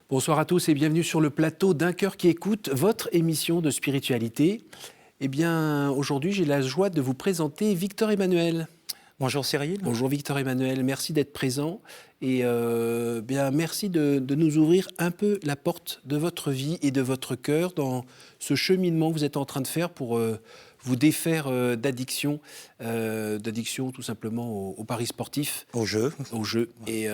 Bonsoir à tous et bienvenue sur le plateau d'Un cœur qui écoute, votre émission de spiritualité. Eh bien, aujourd'hui, j'ai la joie de vous présenter Victor Emmanuel. Bonjour Cyril. Bonjour Victor Emmanuel, merci d'être présent et bien merci de nous ouvrir un peu la porte de votre vie et de votre cœur dans ce cheminement que vous êtes en train de faire pour vous défaire d'addiction tout simplement au paris sportif. Au jeu. Au jeu. Et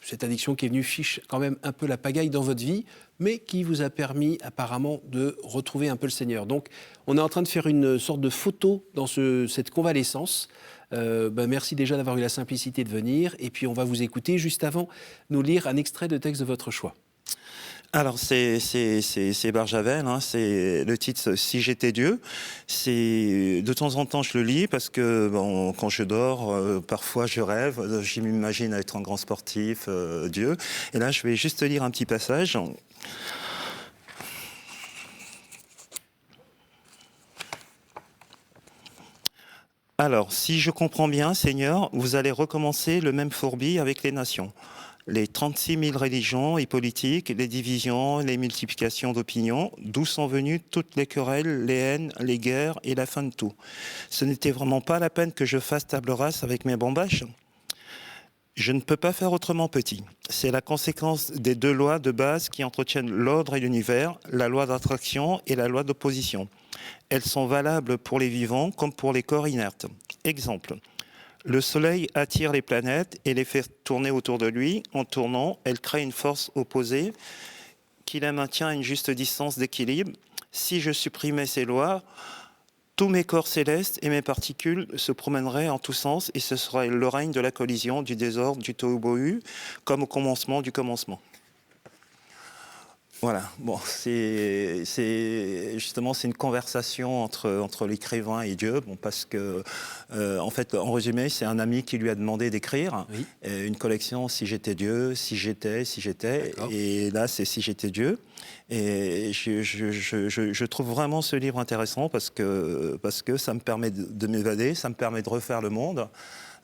cette addiction qui est venue fiche quand même un peu la pagaille dans votre vie, mais qui vous a permis apparemment de retrouver un peu le Seigneur. Donc on est en train de faire une sorte de photo dans cette convalescence. Merci déjà d'avoir eu la simplicité de venir. Et puis on va vous écouter juste avant nous lire un extrait de texte de votre choix. Alors c'est Barjavel, hein, c'est le titre Si j'étais Dieu. C'est de temps en temps je le lis parce que quand je dors, parfois je rêve, je m'imagine être un grand sportif, Dieu. Et là je vais juste lire un petit passage. Alors, si je comprends bien, Seigneur, vous allez recommencer le même fourbi avec les nations. Les 36 000 religions et politiques, les divisions, les multiplications d'opinions, d'où sont venues toutes les querelles, les haines, les guerres et la fin de tout. Ce n'était vraiment pas la peine que je fasse table rase avec mes bombaches. Je ne peux pas faire autrement, petit. C'est la conséquence des deux lois de base qui entretiennent l'ordre et l'univers, la loi d'attraction et la loi d'opposition. Elles sont valables pour les vivants comme pour les corps inertes. Exemple, le Soleil attire les planètes et les fait tourner autour de lui. En tournant, elle crée une force opposée qui la maintient à une juste distance d'équilibre. Si je supprimais ces lois, tous mes corps célestes et mes particules se promèneraient en tous sens et ce serait le règne de la collision, du désordre, du tohu-bohu, comme au commencement du commencement. Voilà, bon, c'est une conversation entre l'écrivain et Dieu, parce que, en fait, en résumé, c'est un ami qui lui a demandé d'écrire une collection Si j'étais Dieu, si j'étais, et là, c'est Si j'étais Dieu. Et je trouve vraiment ce livre intéressant parce que ça me permet de m'évader, ça me permet de refaire le monde.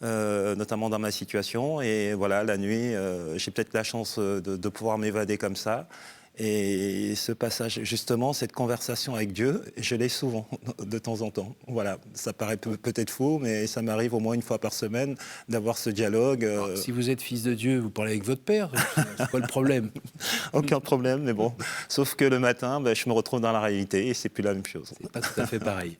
Notamment dans ma situation, et voilà, la nuit, j'ai peut-être la chance de pouvoir m'évader comme ça. Et ce passage, justement, cette conversation avec Dieu, je l'ai souvent, de temps en temps. Voilà, ça paraît peut-être faux, mais ça m'arrive au moins une fois par semaine d'avoir ce dialogue. Alors, si vous êtes fils de Dieu, vous parlez avec votre père, c'est quoi le problème? Aucun problème, mais bon. Sauf que le matin, je me retrouve dans la réalité et c'est plus la même chose. C'est pas tout à fait pareil.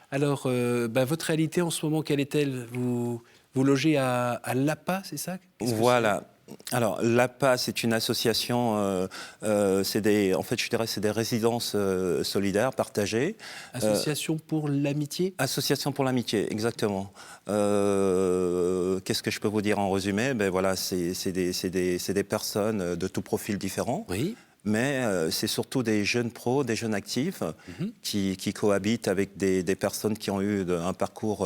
Alors, votre réalité en ce moment, quelle est-elle? Vous logez à l'APA, c'est ça? Voilà. Alors, l'APA, c'est une association, en fait, je dirais, c'est des résidences solidaires partagées. Association pour l'amitié? Association pour l'amitié, exactement. Qu'est-ce que je peux vous dire en résumé? Voilà, c'est des personnes de tout profil différent. Oui. Mais c'est surtout des jeunes pros, des jeunes actifs qui cohabitent avec des personnes qui ont eu un parcours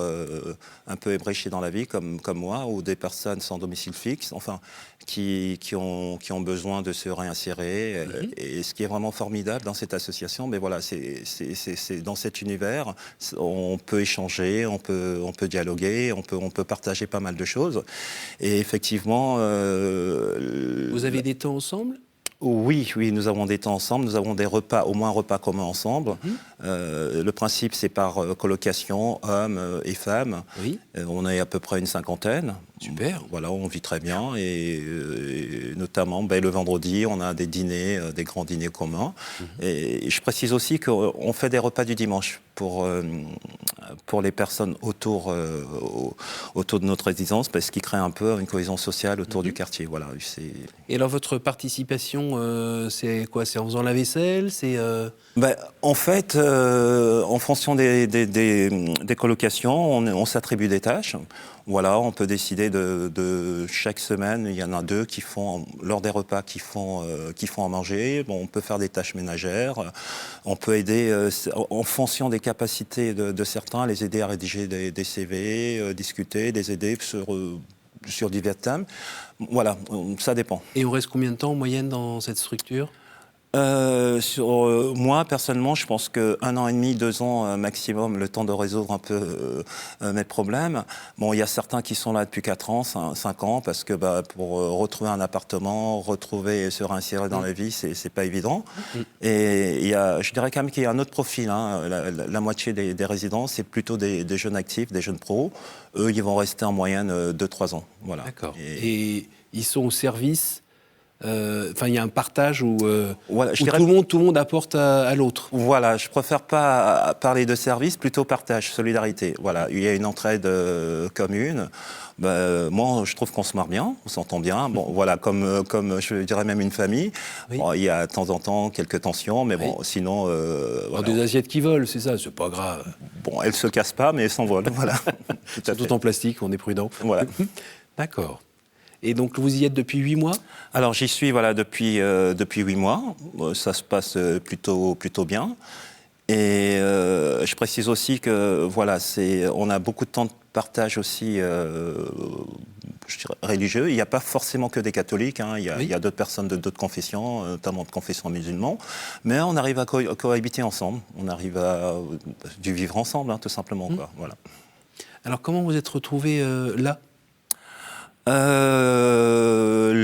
un peu ébréché dans la vie, comme moi, ou des personnes sans domicile fixe, enfin, qui ont besoin de se réinsérer. Et ce qui est vraiment formidable dans cette association, voilà, c'est dans cet univers, on peut échanger, on peut dialoguer, on peut partager pas mal de choses. Et effectivement... Vous avez des temps ensemble ? Oui, nous avons des temps ensemble, nous avons des repas, au moins un repas commun ensemble. Le principe, c'est par colocation, hommes et femmes. Oui. On est à peu près une cinquantaine. Super. Voilà, on vit très bien et notamment le vendredi, on a des dîners, des grands dîners communs. Et je précise aussi qu'on fait des repas du dimanche pour les personnes autour de notre résidence, parce qu'ils créent un peu une cohésion sociale autour du quartier. Voilà, et alors votre participation, c'est quoi? C'est en faisant la vaisselle? En fait, en fonction des colocations, on s'attribue des tâches. Voilà, on peut décider de chaque semaine, il y en a 2 qui font, lors des repas, qui font à manger. On peut faire des tâches ménagères. On peut aider, en fonction des capacités de certains, les aider à rédiger des CV, discuter, les aider sur divers thèmes. Voilà, ça dépend. Et on reste combien de temps en moyenne dans cette structure? Moi, personnellement, je pense qu'un an et demi, 2 ans maximum, le temps de résoudre un peu mes problèmes. Bon, il y a certains qui sont là depuis 4 ans, 5 ans, parce que pour retrouver un appartement, retrouver et se réinsérer dans la vie, c'est pas évident. Et je dirais quand même qu'il y a un autre profil. Hein. La moitié des résidents, c'est plutôt des jeunes actifs, des jeunes pros. Eux, ils vont rester en moyenne 2-3 ans. Voilà. D'accord. Et ils sont au service. Enfin, il y a un partage où, voilà, où tout le monde apporte à l'autre. Voilà, je préfère pas parler de service, plutôt partage, solidarité. Voilà, il y a une entraide commune. Moi, je trouve qu'on se marre bien, on s'entend bien. Bon, voilà, comme je dirais même une famille. Oui. Bon, il y a de temps en temps quelques tensions, mais bon, sinon. Voilà. Des assiettes qui volent, c'est ça, c'est pas grave. Bon, elles se cassent pas, mais elles s'envolent. Voilà. Tout en plastique, on est prudent. Voilà. D'accord. Et donc, vous y êtes depuis 8 mois ? Alors, j'y suis depuis 8 mois. Ça se passe plutôt bien. Et je précise aussi que voilà, on a beaucoup de temps de partage aussi je dirais, religieux. Il n'y a pas forcément que des catholiques. Hein. Il y a d'autres personnes de d'autres confessions, notamment de confession musulmane. Mais on arrive à cohabiter ensemble. On arrive à du vivre ensemble, hein, tout simplement. Quoi. Voilà. Alors, comment vous êtes retrouvés là ?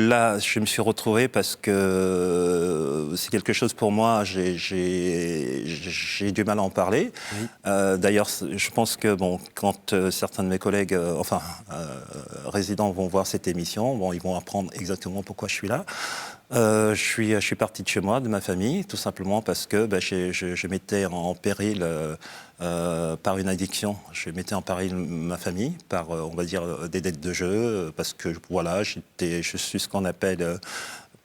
Là, je me suis retrouvé parce que c'est quelque chose pour moi, j'ai du mal à en parler. Oui. D'ailleurs, je pense que quand certains de mes collègues, résidents vont voir cette émission, ils vont apprendre exactement pourquoi je suis là. Je suis parti de chez moi, de ma famille, tout simplement parce que je mettais en péril par une addiction. Je mettais en péril ma famille par, on va dire, des dettes de jeu, parce que voilà, je suis ce qu'on appelle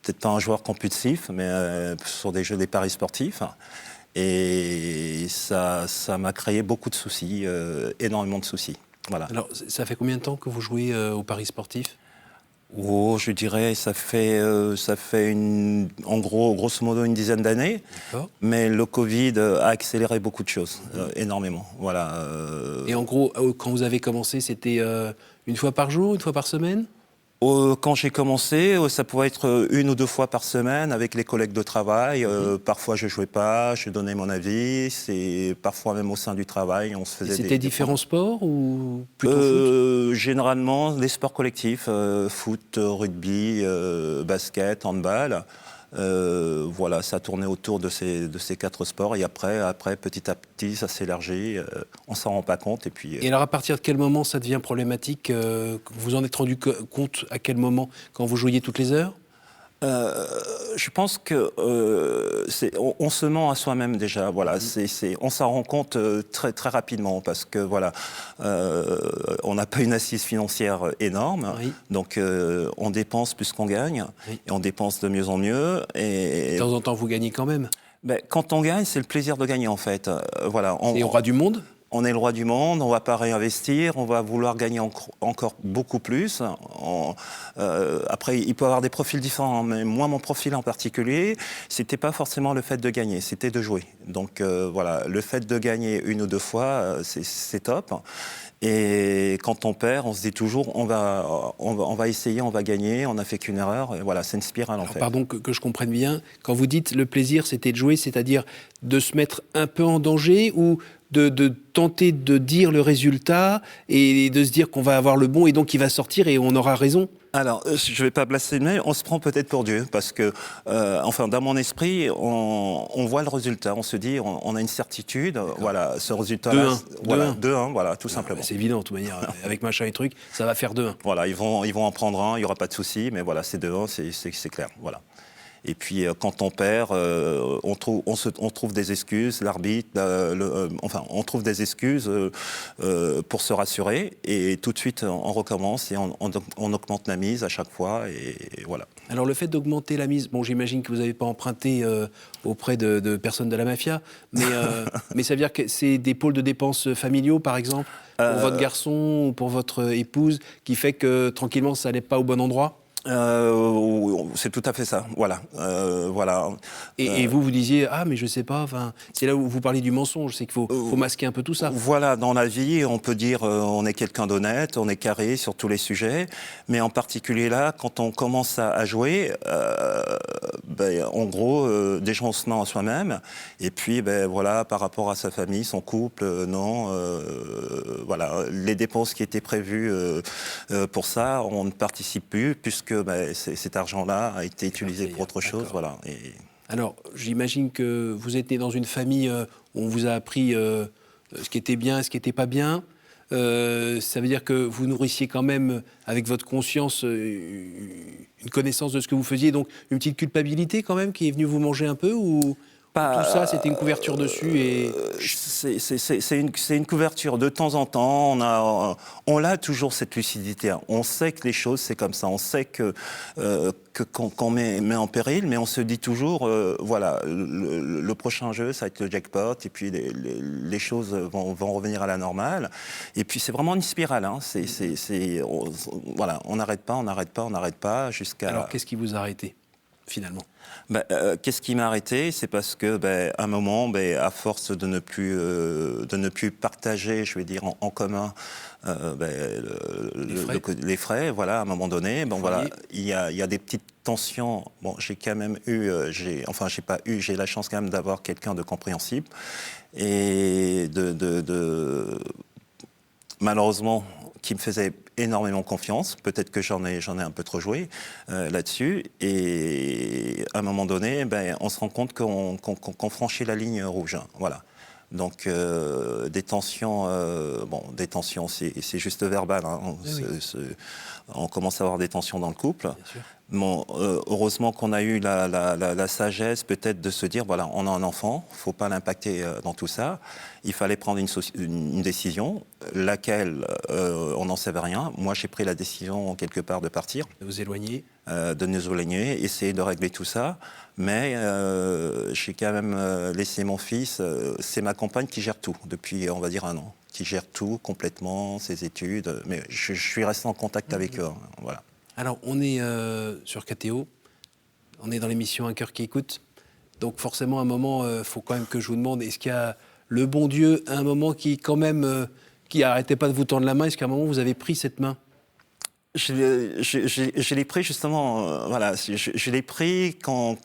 peut-être pas un joueur compulsif, mais sur des jeux, des paris sportifs. Et ça m'a créé beaucoup de soucis, énormément de soucis. Voilà. Alors, ça fait combien de temps que vous jouez aux paris sportifs ? Je dirais, ça fait en gros, grosso modo, une dizaine d'années. D'accord. Mais le Covid a accéléré beaucoup de choses, énormément. Voilà. Et en gros, quand vous avez commencé, c'était une fois par jour, une fois par semaine ? Quand j'ai commencé, ça pouvait être 1 ou 2 fois par semaine avec les collègues de travail. Parfois, je jouais pas, je donnais mon avis. C'est parfois même au sein du travail, on se faisait. C'était différents sports ou plutôt foot ? Généralement, des sports collectifs, foot, rugby, basket, handball. Voilà, ça tournait autour de ces 4 sports. Et après, petit à petit, ça s'élargit. On s'en rend pas compte. Et alors, à partir de quel moment ça devient problématique ? Vous en êtes rendu compte à quel moment ? Quand vous jouiez toutes les heures ? Je pense que on se ment à soi-même déjà. Voilà, on s'en rend compte très très rapidement parce que voilà, on n'a pas une assise financière énorme, oui. Donc on dépense plus qu'on gagne, oui. Et on dépense de mieux en mieux. Et de temps en temps, vous gagnez quand même. Quand on gagne, c'est le plaisir de gagner en fait. Voilà. C'est au roi du monde. On est le roi du monde, on ne va pas réinvestir, on va vouloir gagner encore beaucoup plus. Après, il peut y avoir des profils différents, mais moi, mon profil en particulier, c'était pas forcément le fait de gagner, c'était de jouer. Donc voilà, le fait de gagner 1 ou 2 fois, c'est top. Et quand on perd, on se dit toujours, on va essayer, on va gagner, on n'a fait qu'une erreur. Et voilà, c'est une spirale en fait. Pardon que je comprenne bien, quand vous dites le plaisir, c'était de jouer, c'est-à-dire de se mettre un peu en danger ou de tenter de dire le résultat et de se dire qu'on va avoir le bon et donc il va sortir et on aura raison ? Alors, je ne vais pas blasphémer, on se prend peut-être pour Dieu, parce que, dans mon esprit, on voit le résultat, on se dit, on a une certitude, d'accord. Voilà, ce résultat-là, 2-1, voilà, tout simplement. C'est évident, de toute manière, avec machin et truc, ça va faire 2-1. Voilà, ils vont en prendre un, il n'y aura pas de souci, mais voilà, c'est 2-1, c'est clair, voilà. Et puis quand on perd, on trouve des excuses, l'arbitre, on trouve des excuses pour se rassurer et tout de suite on recommence et on augmente la mise à chaque fois et voilà. Alors le fait d'augmenter la mise, j'imagine que vous n'avez pas emprunté auprès de personnes de la mafia, mais ça veut dire que c'est des pôles de dépenses familiaux par exemple, pour votre garçon ou pour votre épouse, qui fait que tranquillement ça n'allait pas au bon endroit ? C'est tout à fait ça, voilà. Voilà. Et vous disiez, mais je sais pas, c'est là où vous parlez du mensonge, c'est qu'il faut masquer un peu tout ça. Voilà, dans la vie, on peut dire on est quelqu'un d'honnête, on est carré sur tous les sujets, mais en particulier là, quand on commence à jouer, en gros, déjà on se ment à soi-même, et puis voilà, par rapport à sa famille, son couple, non, voilà, les dépenses qui étaient prévues pour ça, on ne participe plus, puisque cet argent-là a été utilisé pour autre chose, voilà. Alors, j'imagine que vous êtes né dans une famille où on vous a appris ce qui était bien et ce qui n'était pas bien. Ça veut dire que vous nourrissiez quand même, avec votre conscience, une connaissance de ce que vous faisiez, donc une petite culpabilité quand même qui est venue vous manger un peu, ou tout ça, c'était une couverture dessus et... C'est une couverture de temps en temps. On a toujours cette lucidité. On sait que les choses, c'est comme ça. On sait qu'on met en péril, mais on se dit toujours, voilà, le prochain jeu, ça va être le jackpot, et puis les choses vont revenir à la normale. Et puis c'est vraiment une spirale. Hein. Voilà, on n'arrête pas jusqu'à... Alors, qu'est-ce qui vous a arrêté, finalement ? Qu'est-ce qui m'a arrêté? C'est parce que, à un moment, à force de ne plus partager, je vais dire, en commun les frais, voilà, à un moment donné, voilà, il y a des petites tensions. Bon, j'ai quand même j'ai la chance quand même d'avoir quelqu'un de compréhensible et malheureusement, qui me faisait énormément confiance. Peut-être que j'en ai un peu trop joué là-dessus. Et à un moment donné, on se rend compte qu'on franchit la ligne rouge. Voilà. Donc des tensions, c'est juste verbal. Hein. On commence à avoir des tensions dans le couple. Bon, heureusement qu'on a eu la sagesse peut-être de se dire, voilà, on a un enfant, il ne faut pas l'impacter dans tout ça. Il fallait prendre une décision, laquelle on n'en savait rien. Moi, j'ai pris la décision quelque part de partir. De vous éloigner. De nous éloigner, essayer de régler tout ça. Mais j'ai quand même laissé mon fils. C'est ma compagne qui gère tout depuis, on va dire, 1 an. Qui gère tout complètement, ses études. Mais je suis resté en contact avec eux. Hein, voilà. Alors, on est sur KTO. On est dans l'émission Un cœur qui écoute. Donc, forcément, à un moment, il faut quand même que je vous demande, est-ce qu'il y a le bon Dieu, à un moment, qui, quand même, qui n'arrêtait pas de vous tendre la main? Est-ce qu'à un moment, vous avez pris cette main? Je l'ai pris justement, voilà, je l'ai pris quand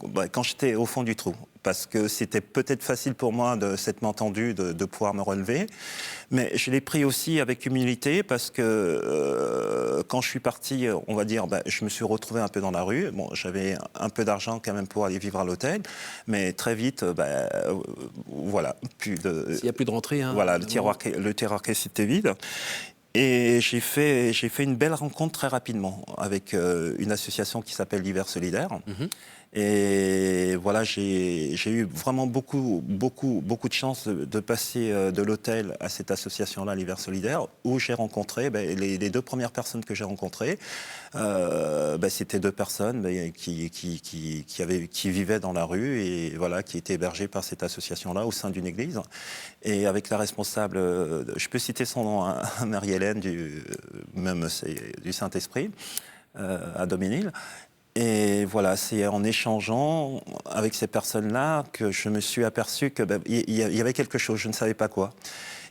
j'étais au fond du trou, parce que c'était peut-être facile pour moi de cette main tendue de pouvoir me relever, mais je l'ai pris aussi avec humilité, parce que quand je suis parti, on va dire, je me suis retrouvé un peu dans la rue. Bon, j'avais un peu d'argent quand même pour aller vivre à l'hôtel, mais très vite, voilà, plus de... S'il n'y a plus de rentrée, hein, voilà, le tiroir caisse était vide. Et j'ai fait une belle rencontre très rapidement avec une association qui s'appelle l'Hiver Solidaire. Mmh. Et voilà, j'ai eu vraiment beaucoup de chance de passer de l'hôtel à cette association-là, l'Hiver Solidaire, où j'ai rencontré les 2 premières personnes que j'ai rencontrées. C'était 2 personnes qui vivaient dans la rue et voilà, qui étaient hébergées par cette association-là au sein d'une église. Et avec la responsable, je peux citer son nom, hein, Marie-Hélène du Saint-Esprit, à Doménil. Et voilà, c'est en échangeant avec ces personnes-là que je me suis aperçu que y avait quelque chose, je ne savais pas quoi.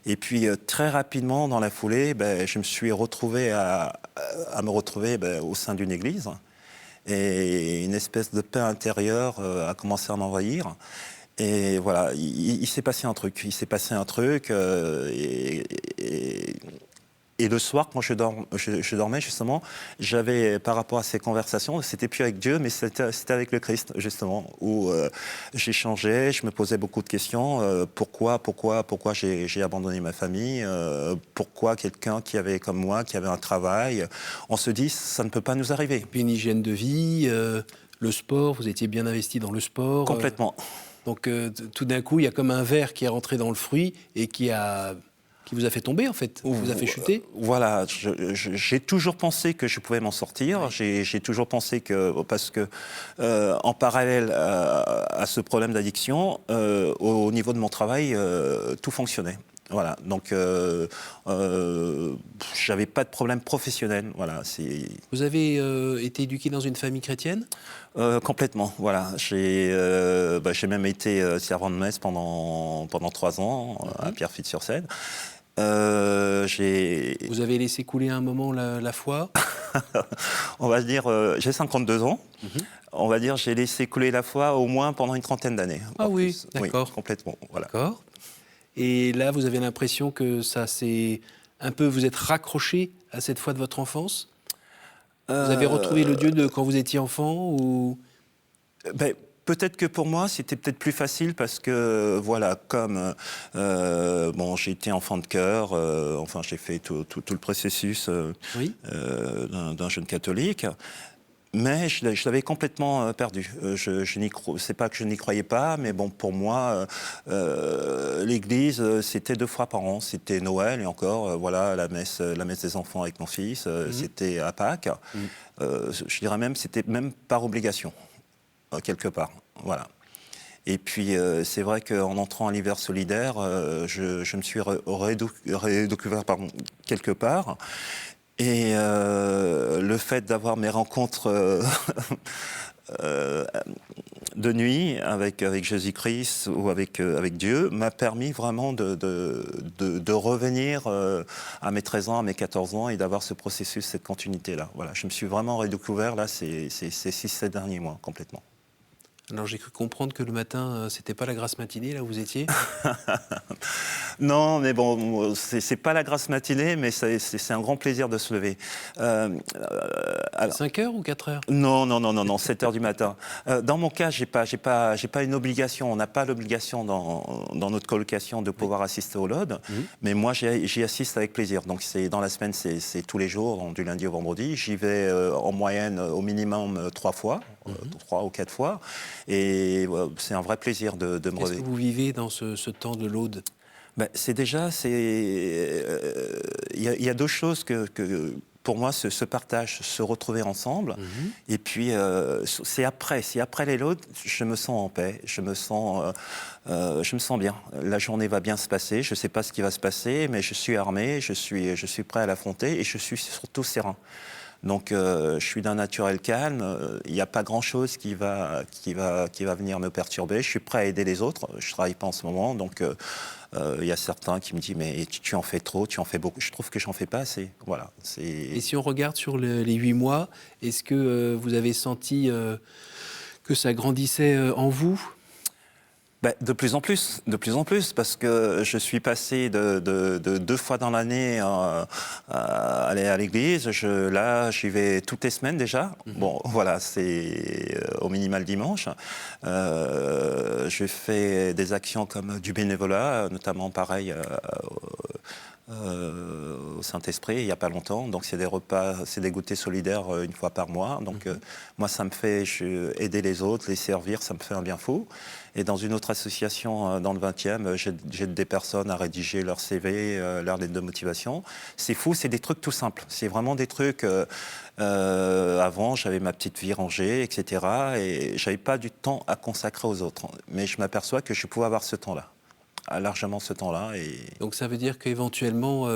Et puis très rapidement, dans la foulée, je me suis retrouvé à me retrouver au sein d'une église. Et une espèce de paix intérieure a commencé à m'envahir. Et voilà, il s'est passé un truc. Et le soir, quand je dormais, justement, j'avais, par rapport à ces conversations, c'était plus avec Dieu, mais c'était avec le Christ, justement, où j'échangeais, je me posais beaucoup de questions. Pourquoi j'ai abandonné ma famille? Pourquoi quelqu'un qui avait, comme moi, qui avait un travail? On se dit, ça ne peut pas nous arriver. Et puis une hygiène de vie, le sport, vous étiez bien investi dans le sport. Complètement. Donc tout d'un coup, il y a comme un ver qui est rentré dans le fruit et qui vous a fait tomber, en fait, qui vous a fait chuter. Voilà, j'ai toujours pensé que je pouvais m'en sortir. Oui. J'ai toujours pensé que, parce que en parallèle à ce problème d'addiction, au niveau de mon travail, tout fonctionnait. Voilà, donc j'avais pas de problème professionnel. Voilà, Vous avez été éduqué dans une famille chrétienne? Complètement, voilà. J'ai même été servant de messe pendant 3 ans à Pierrefitte-sur-Seine. Vous avez laissé couler un moment la foi? On va se dire, j'ai 52 ans. on va dire, j'ai laissé couler la foi au moins pendant une trentaine d'années. Ah oui, plus. d'accord. Oui, complètement, voilà. D'accord. Et là, vous avez l'impression que ça c'est un peu, vous êtes raccroché à cette foi de votre enfance? Vous avez retrouvé le Dieu de quand vous étiez enfant ou... Ben, peut-être que pour moi, c'était peut-être plus facile parce que, voilà, comme bon, j'ai été enfant de cœur, enfin, j'ai fait tout le processus Oui. d'un jeune catholique. Mais je l'avais complètement perdu. C'est pas que je n'y croyais pas, mais bon, pour moi, l'église, c'était 2 fois par an. C'était Noël et encore, voilà, la messe des enfants avec mon fils. C'était à Pâques. Je dirais même, c'était même par obligation, quelque part. Voilà. Et puis, c'est vrai qu'en entrant à l'hiver solidaire, je me suis redécouvert quelque part. Et le fait d'avoir mes rencontres de nuit avec Jésus-Christ ou avec Dieu m'a permis vraiment de revenir à mes 13 ans, à mes 14 ans et d'avoir ce processus, cette continuité-là. Voilà, je me suis vraiment redécouvert là ces 6-7 derniers mois complètement. Alors j'ai cru comprendre que le matin, c'était pas la grasse matinée là où vous étiez. Non, mais bon, c'est pas la grasse matinée, mais c'est un grand plaisir de se lever. Alors, 5 heures ou 4 heures? non, 7 heures du matin. Dans mon cas, j'ai pas une obligation. On n'a pas l'obligation dans notre colocation de pouvoir assister au LOD, mais moi j'y assiste avec plaisir. Donc dans la semaine, c'est tous les jours, donc, du lundi au vendredi. J'y vais en moyenne au minimum 3 fois. 3 ou 4 fois, et c'est un vrai plaisir de me Qu'est-ce réveiller. que vous vivez dans ce temps de l'Aude? Ben, il y a 2 choses que pour moi se partagent, se retrouver ensemble, et puis c'est après les lots, je me sens en paix, je me sens bien. La journée va bien se passer, je ne sais pas ce qui va se passer, mais je suis armé, je suis prêt à l'affronter, et je suis surtout serein. Donc, je suis d'un naturel calme. Il n'y a pas grand-chose qui va venir me perturber. Je suis prêt à aider les autres. Je ne travaille pas en ce moment. Donc, il y a certains qui me disent « Mais tu en fais trop, tu en fais beaucoup. » Je trouve que j'en fais pas assez. Voilà. Et si on regarde sur les 8 mois, est-ce que vous avez senti que ça grandissait en vous? Ben, de plus en plus, parce que je suis passé de 2 fois dans l'année à aller à l'église. Là, j'y vais toutes les semaines déjà. Bon, voilà, c'est au minimal dimanche. Je fais des actions comme du bénévolat, notamment pareil au Saint-Esprit il n'y a pas longtemps. Donc c'est des repas, c'est des goûters solidaires 1 fois par mois. Donc moi ça me fait aider les autres, les servir, ça me fait un bien fou. Et dans une autre association dans le 20e, j'aide des personnes à rédiger leur CV, leur lettre de motivation. C'est fou, c'est des trucs tout simples. C'est vraiment des trucs... avant, j'avais ma petite vie rangée, etc. Et j'avais pas du temps à consacrer aux autres. Mais je m'aperçois que je pouvais avoir ce temps-là. Largement ce temps-là. Et... Donc ça veut dire qu'éventuellement,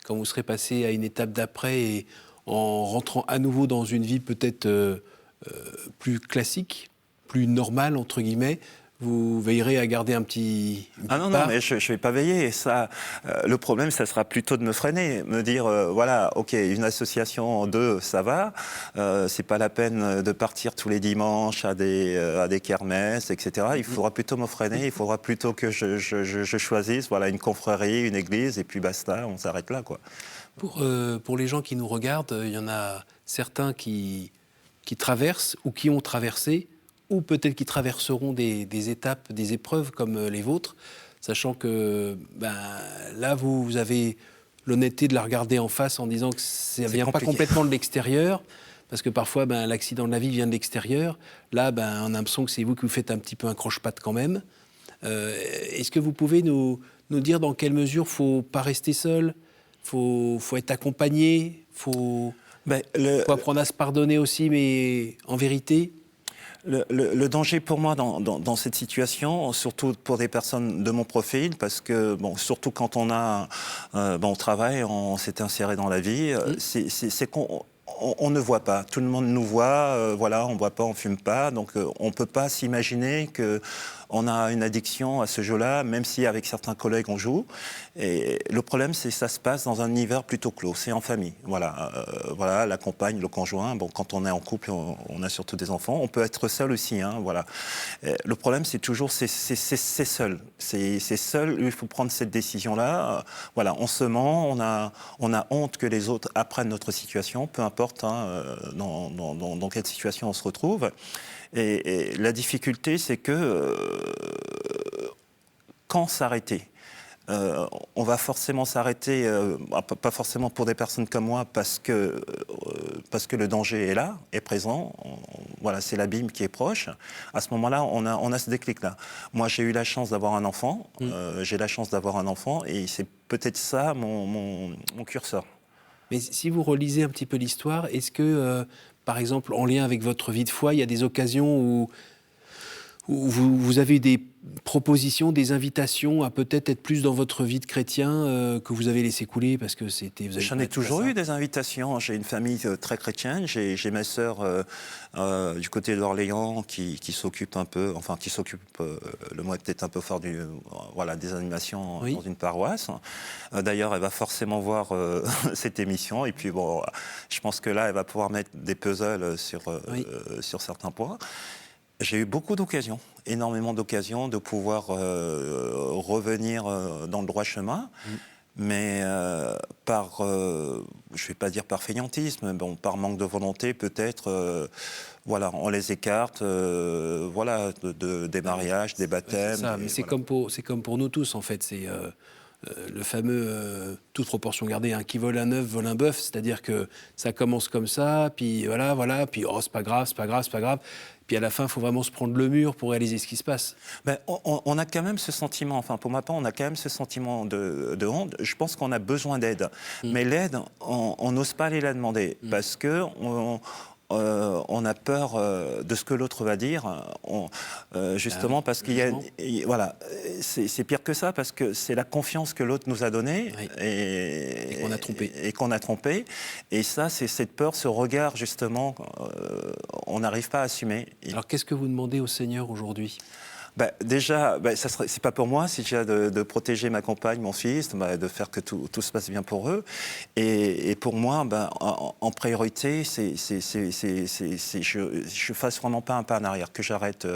quand vous serez passé à une étape d'après et en rentrant à nouveau dans une vie peut-être plus classique, plus normale, entre guillemets, vous veillerez à garder une petite non, part. mais je ne vais pas veiller. Ça, le problème, ça sera plutôt de me freiner, me dire, voilà, ok, une association en 2, ça va. C'est pas la peine de partir tous les dimanches à des kermesses, etc. Il faudra plutôt me freiner. Il faudra plutôt que je choisisse, voilà, une confrérie, une église, et puis basta, on s'arrête là, quoi. Pour les gens qui nous regardent, il y en a certains qui traversent ou qui ont traversé, ou peut-être qui traverseront des étapes, des épreuves comme les vôtres, sachant que là, vous avez l'honnêteté de la regarder en face en disant que ça ne vient pas complètement de l'extérieur, parce que parfois, l'accident de la vie vient de l'extérieur. Là, on a l'impression que c'est vous qui vous faites un petit peu un croche-patte quand même. Est-ce que vous pouvez nous dire dans quelle mesure il ne faut pas rester seul, faut être accompagné, faut apprendre à se pardonner aussi, mais en vérité? Le danger pour moi dans cette situation, surtout pour des personnes de mon profil, parce que, bon, surtout quand on a, on travaille, on s'est inséré dans la vie, c'est qu'on on ne voit pas. Tout le monde nous voit, voilà, on ne boit pas, on ne fume pas. Donc on ne peut pas s'imaginer qu'on a une addiction à ce jeu-là, même si avec certains collègues on joue. Et le problème, c'est que ça se passe dans un univers plutôt clos, c'est en famille. Voilà, voilà, la compagne, le conjoint. Bon, quand on est en couple, on a surtout des enfants. On peut être seul aussi, hein, voilà. Le problème, c'est toujours, c'est seul. C'est seul, il faut prendre cette décision-là. Voilà, on se ment, on a honte que les autres apprennent notre situation, peu importe hein, dans quelle situation on se retrouve. Et la difficulté, c'est que quand s'arrêter on va forcément s'arrêter, pas forcément pour des personnes comme moi, parce que le danger est là, est présent. Voilà, c'est l'abîme qui est proche. À ce moment-là, on a ce déclic-là. Moi, j'ai eu la chance d'avoir un enfant. J'ai la chance d'avoir un enfant, et c'est peut-être ça mon curseur. Mais si vous relisez un petit peu l'histoire, est-ce que, par exemple, en lien avec votre vie de foi, il y a des occasions où vous avez des propositions, des invitations à peut-être être plus dans votre vie de chrétien que vous avez laissé couler parce que c'était... J'en ai toujours eu des invitations. J'ai une famille très chrétienne. J'ai ma sœur du côté d'Orléans qui s'occupe un peu, enfin qui s'occupe, le mot est peut-être un peu fort, voilà, des animations dans une paroisse. D'ailleurs, elle va forcément voir cette émission. Et puis bon, je pense que là, elle va pouvoir mettre des puzzles sur certains points. J'ai eu beaucoup d'occasions, énormément d'occasions de pouvoir revenir dans le droit chemin, mais par, je ne vais pas dire par fainéantisme, bon, par manque de volonté peut-être, voilà, on les écarte, voilà, des mariages, des baptêmes. C'est ça, mais c'est voilà. Comme pour nous tous en fait, c'est... le fameux toute proportion gardée, hein, qui vole un œuf vole un bœuf, c'est-à-dire que ça commence comme ça, puis voilà, puis oh c'est pas grave, puis à la fin il faut vraiment se prendre le mur pour réaliser ce qui se passe. Ben, on a quand même ce sentiment, enfin pour ma part on a quand même ce sentiment de honte. Je pense qu'on a besoin d'aide, mais l'aide on n'ose pas aller la demander parce que on a peur de ce que l'autre va dire, justement parce qu'il y a, voilà, c'est pire que ça parce que c'est la confiance que l'autre nous a donnée et qu'on a trompé, et ça c'est cette peur, ce regard justement, on n'arrive pas à assumer. Alors qu'est-ce que vous demandez au Seigneur aujourd'hui ? Déjà, c'est pas pour moi, c'est déjà de protéger ma compagne, mon fils, de faire que tout se passe bien pour eux. Et pour moi, en priorité, je fasse vraiment pas un pas en arrière, que j'arrête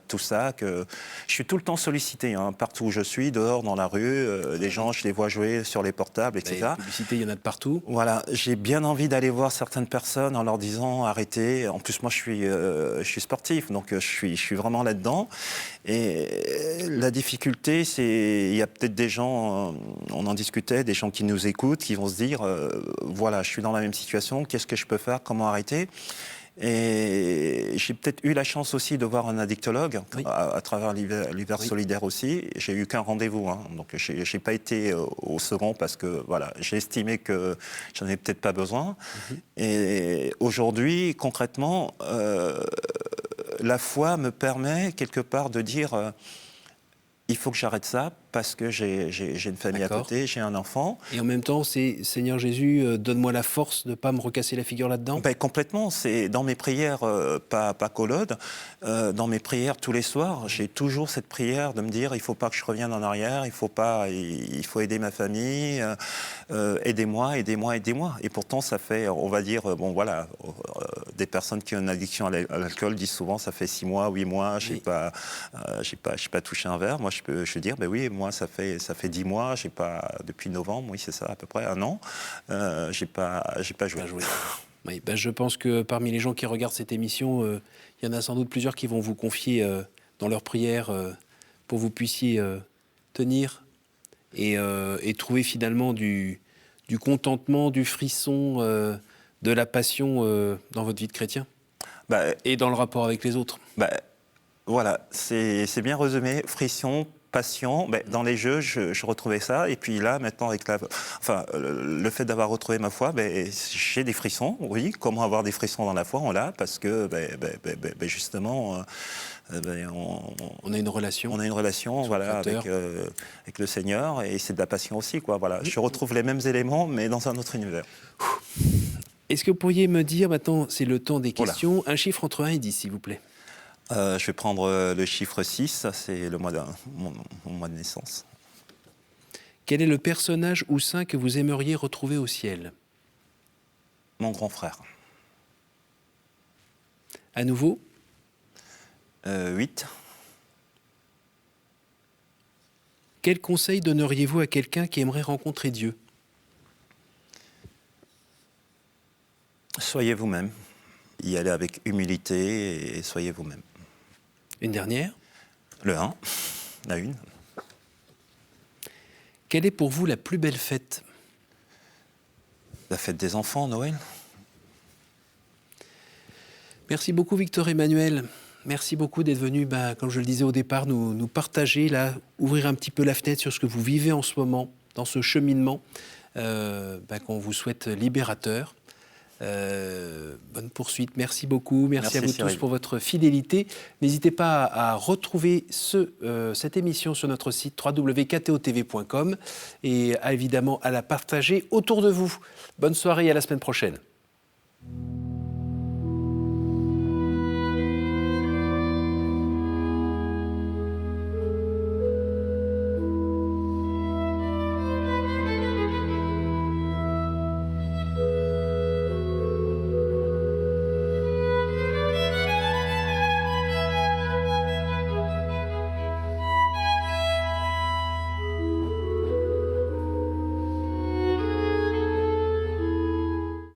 tout ça, que je suis tout le temps sollicité, hein, partout où je suis, dehors, dans la rue, les gens, je les vois jouer sur les portables, etc. La publicité, il y en a de partout. Voilà, j'ai bien envie d'aller voir certaines personnes en leur disant arrêtez. En plus, moi, je suis sportif, donc je suis vraiment là-dedans. Et la difficulté, c'est il y a peut-être des gens, on en discutait, des gens qui nous écoutent, qui vont se dire voilà, je suis dans la même situation, qu'est-ce que je peux faire, comment arrêter ? Et j'ai peut-être eu la chance aussi de voir un addictologue à travers l'hiver solidaire aussi. J'ai eu qu'un rendez-vous, hein, donc j'ai pas été au second parce que voilà, j'ai estimé que j'en avais peut-être pas besoin. Et aujourd'hui, concrètement, la foi me permet quelque part de dire il faut que j'arrête ça parce que j'ai une famille à côté, j'ai un enfant. Et en même temps, c'est Seigneur Jésus, donne-moi la force de ne pas me recasser la figure là-dedans. Complètement, c'est dans mes prières, pas Collode, dans mes prières tous les soirs, j'ai toujours cette prière de me dire il ne faut pas que je revienne en arrière, il faut aider ma famille, aidez-moi. Et pourtant, ça fait, on va dire, bon voilà, des personnes qui ont une addiction à l'alcool disent souvent ça fait 6 mois, 8 mois, j'ai pas touché un verre. Moi, je peux dire, oui, moi, ça fait 10 mois, j'ai pas, depuis novembre, oui, c'est ça, à peu près 1 an, j'ai pas joué. Oui, je pense que parmi les gens qui regardent cette émission, il y en a sans doute plusieurs qui vont vous confier dans leurs prières pour que vous puissiez tenir et trouver finalement du contentement, du frisson, de la passion dans votre vie de chrétien et dans le rapport avec les autres. Voilà, c'est bien résumé, frisson, passion. Dans les jeux, je retrouvais ça. Et puis là, maintenant, avec le fait d'avoir retrouvé ma foi, j'ai des frissons. Oui, comment avoir des frissons dans la foi? On l'a, parce que justement, on a une relation. On a une relation, voilà, avec le Seigneur, et c'est de la passion aussi, quoi. Voilà, je retrouve les mêmes éléments, mais dans un autre univers. Est-ce que vous pourriez me dire, maintenant c'est le temps des Voilà. questions, un chiffre entre 1 et 10 s'il vous plaît? Je vais prendre le chiffre 6, ça c'est mon mois de naissance. Quel est le personnage ou saint que vous aimeriez retrouver au ciel? Mon grand frère. À nouveau? 8. Quel conseil donneriez-vous à quelqu'un qui aimerait rencontrer Dieu? Soyez vous-même. Y allez avec humilité et soyez vous-même. Une dernière? Le 1, la 1. Quelle est pour vous la plus belle fête? La fête des enfants, Noël. Merci beaucoup Victor Emmanuel. Merci beaucoup d'être venu, comme je le disais au départ, nous partager, là, ouvrir un petit peu la fenêtre sur ce que vous vivez en ce moment, dans ce cheminement qu'on vous souhaite libérateur. Bonne poursuite, merci beaucoup, merci à vous Cyril. tous pour votre fidélité. N'hésitez pas à retrouver cette émission sur notre site www.ktotv.com et évidemment à la partager autour de vous. Bonne soirée et à la semaine prochaine.